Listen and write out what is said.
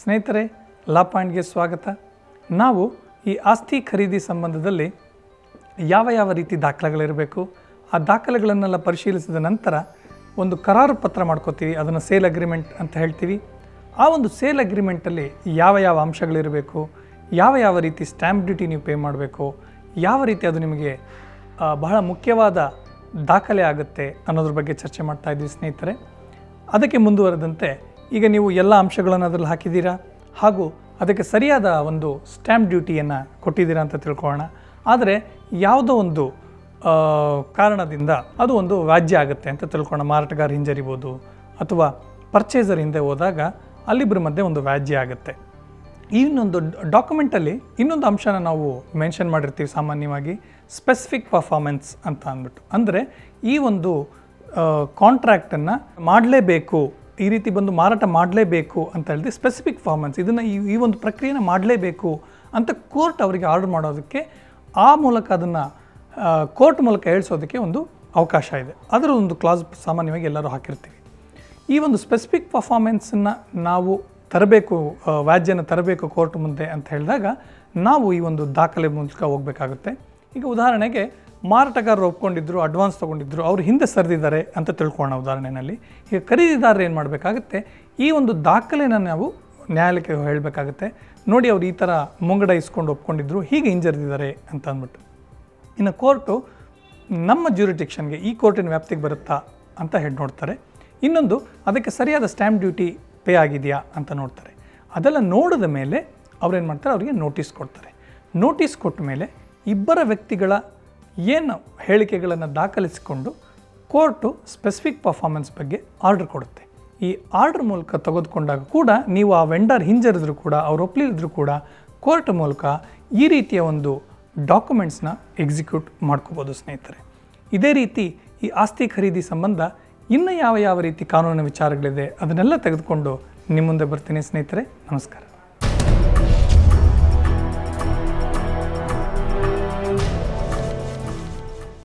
ಸ್ನೇಹಿತರೆ, ಲಾ ಪಾಯಿಂಟ್ಗೆ ಸ್ವಾಗತ. ನಾವು ಈ ಆಸ್ತಿ ಖರೀದಿ ಸಂಬಂಧದಲ್ಲಿ ಯಾವ ರೀತಿ ದಾಖಲೆಗಳಿರಬೇಕು, ಆ ದಾಖಲೆಗಳನ್ನೆಲ್ಲ ಪರಿಶೀಲಿಸಿದ ನಂತರ ಒಂದು ಕರಾರು ಪತ್ರ ಮಾಡ್ಕೋತೀವಿ, ಅದನ್ನು ಸೇಲ್ ಅಗ್ರಿಮೆಂಟ್ ಅಂತ ಹೇಳ್ತೀವಿ. ಆ ಒಂದು ಸೇಲ್ ಅಗ್ರಿಮೆಂಟಲ್ಲಿ ಯಾವ ಅಂಶಗಳಿರಬೇಕು, ಯಾವ ರೀತಿ ಸ್ಟ್ಯಾಂಪ್ ಡ್ಯೂಟಿ ನೀವು ಪೇ ಮಾಡಬೇಕು, ಯಾವ ರೀತಿ ಅದು ನಿಮಗೆ ಬಹಳ ಮುಖ್ಯವಾದ ದಾಖಲೆ ಆಗುತ್ತೆ ಅನ್ನೋದ್ರ ಬಗ್ಗೆ ಚರ್ಚೆ ಮಾಡ್ತಾ ಇದ್ದೀವಿ ಸ್ನೇಹಿತರೆ. ಅದಕ್ಕೆ ಮುಂದುವರೆದಂತೆ ಈಗ ನೀವು ಎಲ್ಲ ಅಂಶಗಳನ್ನು ಅದರಲ್ಲಿ ಹಾಕಿದ್ದೀರಾ ಹಾಗೂ ಅದಕ್ಕೆ ಸರಿಯಾದ ಒಂದು ಸ್ಟ್ಯಾಂಪ್ ಡ್ಯೂಟಿಯನ್ನು ಕೊಟ್ಟಿದ್ದೀರಾ ಅಂತ ತಿಳ್ಕೊಳ್ಳೋಣ. ಆದರೆ ಯಾವುದೋ ಒಂದು ಕಾರಣದಿಂದ ಅದು ಒಂದು ವ್ಯಾಜ್ಯ ಆಗುತ್ತೆ ಅಂತ ತಿಳ್ಕೊಳ್ಳೋಣ. ಮಾರಾಟಗಾರ ಹಿಂಜರಿಬೋದು ಅಥವಾ ಪರ್ಚೇಸರ್ ಹಿಂದೆ ಹೋದಾಗ ಅಲ್ಲಿಬ್ಬರ ಮಧ್ಯೆ ಒಂದು ವ್ಯಾಜ್ಯ ಆಗುತ್ತೆ. ಇನ್ನೊಂದು ಡಾಕ್ಯುಮೆಂಟಲ್ಲಿ ಇನ್ನೊಂದು ಅಂಶನ ನಾವು ಮೆನ್ಷನ್ ಮಾಡಿರ್ತೀವಿ ಸಾಮಾನ್ಯವಾಗಿ, ಸ್ಪೆಸಿಫಿಕ್ ಪರ್ಫಾರ್ಮೆನ್ಸ್ ಅಂತ ಅಂದ್ಬಿಟ್ಟು. ಅಂದರೆ ಈ ಒಂದು ಕಾಂಟ್ರ್ಯಾಕ್ಟನ್ನು ಮಾಡಲೇಬೇಕು, ಈ ರೀತಿ ಬಂದು ಮಾರಾಟ ಮಾಡಲೇಬೇಕು ಅಂತ ಹೇಳಿದ್ರೆ ಸ್ಪೆಸಿಫಿಕ್ ಪರ್ಫಾರ್ಮೆನ್ಸ್, ಇದನ್ನು ಈ ಒಂದು ಪ್ರಕ್ರಿಯೆನ ಮಾಡಲೇಬೇಕು ಅಂತ ಕೋರ್ಟ್ ಅವರಿಗೆ ಆರ್ಡರ್ ಮಾಡೋದಕ್ಕೆ, ಆ ಮೂಲಕ ಅದನ್ನು ಕೋರ್ಟ್ ಮೂಲಕ ಹೇಳಿಸೋದಕ್ಕೆ ಒಂದು ಅವಕಾಶ ಇದೆ. ಅದರ ಒಂದು ಕ್ಲಾಸ್ ಸಾಮಾನ್ಯವಾಗಿ ಎಲ್ಲರೂ ಹಾಕಿರ್ತೀವಿ. ಈ ಒಂದು ಸ್ಪೆಸಿಫಿಕ್ ಪರ್ಫಾರ್ಮೆನ್ಸನ್ನು ನಾವು ತರಬೇಕು, ವ್ಯಾಜ್ಯನ ತರಬೇಕು ಕೋರ್ಟ್ ಮುಂದೆ ಅಂತ ಹೇಳಿದಾಗ ನಾವು ಈ ಒಂದು ದಾಖಲೆ ಮೂಲಕ ಹೋಗಬೇಕಾಗುತ್ತೆ. ಈಗ ಉದಾಹರಣೆಗೆ ಮಾರಾಟಗಾರರು ಒಪ್ಕೊಂಡಿದ್ರು, ಅಡ್ವಾನ್ಸ್ ತೊಗೊಂಡಿದ್ರು, ಅವರು ಹಿಂದೆ ಸರಿದಿದ್ದಾರೆ ಅಂತ ತಿಳ್ಕೊಳ್ಳೋಣ ಉದಾಹರಣೆಯಲ್ಲಿ. ಈಗ ಖರೀದಿದಾರರು ಏನು ಮಾಡಬೇಕಾಗುತ್ತೆ, ಈ ಒಂದು ದಾಖಲೆನ ನಾವು ನ್ಯಾಯಾಲಯಕ್ಕೆ ಹೇಳಬೇಕಾಗುತ್ತೆ. ನೋಡಿ, ಅವ್ರು ಈ ಥರ ಮುಂಗಡ ಇಸ್ಕೊಂಡು ಒಪ್ಕೊಂಡಿದ್ರು, ಹೀಗೆ ಹಿಂಜರಿದಿದ್ದಾರೆ ಅಂತ ಅಂದ್ಬಿಟ್ಟು. ಇನ್ನು ಕೋರ್ಟು ನಮ್ಮ ಜ್ಯೂರಿಡಿಕ್ಷನ್ಗೆ, ಈ ಕೋರ್ಟಿನ ವ್ಯಾಪ್ತಿಗೆ ಬರುತ್ತಾ ಅಂತ ಹೇಳಿ ನೋಡ್ತಾರೆ. ಇನ್ನೊಂದು, ಅದಕ್ಕೆ ಸರಿಯಾದ ಸ್ಟ್ಯಾಂಪ್ ಡ್ಯೂಟಿ ಪೇ ಆಗಿದೆಯಾ ಅಂತ ನೋಡ್ತಾರೆ. ಅದೆಲ್ಲ ನೋಡಿದ ಮೇಲೆ ಅವ್ರೇನು ಮಾಡ್ತಾರೆ, ಅವರಿಗೆ ನೋಟಿಸ್ ಕೊಡ್ತಾರೆ. ನೋಟಿಸ್ ಕೊಟ್ಟ ಮೇಲೆ ಇಬ್ಬರ ವ್ಯಕ್ತಿಗಳ ಏನು ಹೇಳಿಕೆಗಳನ್ನು ದಾಖಲಿಸಿಕೊಂಡು ಕೋರ್ಟು ಸ್ಪೆಸಿಫಿಕ್ ಪರ್ಫಾರ್ಮೆನ್ಸ್ ಬಗ್ಗೆ ಆರ್ಡರ್ ಕೊಡುತ್ತೆ. ಈ ಆರ್ಡರ್ ಮೂಲಕ ತೆಗೆದುಕೊಂಡಾಗ ಕೂಡ ನೀವು ಆ ವೆಂಡರ್ ಹಿಂಜರಿದ್ರು ಕೂಡ, ಅವ್ರು ಒಪ್ಪಲಿದ್ರು ಕೂಡ ಕೋರ್ಟ್ ಮೂಲಕ ಈ ರೀತಿಯ ಒಂದು ಡಾಕ್ಯುಮೆಂಟ್ಸ್ನ ಎಕ್ಸಿಕ್ಯೂಟ್ ಮಾಡ್ಕೋಬೋದು ಸ್ನೇಹಿತರೆ. ಇದೇ ರೀತಿ ಈ ಆಸ್ತಿ ಖರೀದಿ ಸಂಬಂಧ ಇನ್ನು ಯಾವ ರೀತಿ ಕಾನೂನಿನ ವಿಚಾರಗಳಿದೆ ಅದನ್ನೆಲ್ಲ ತೆಗೆದುಕೊಂಡು ನಿಮ್ಮ ಮುಂದೆ ಬರ್ತೀನಿ ಸ್ನೇಹಿತರೆ. ನಮಸ್ಕಾರ.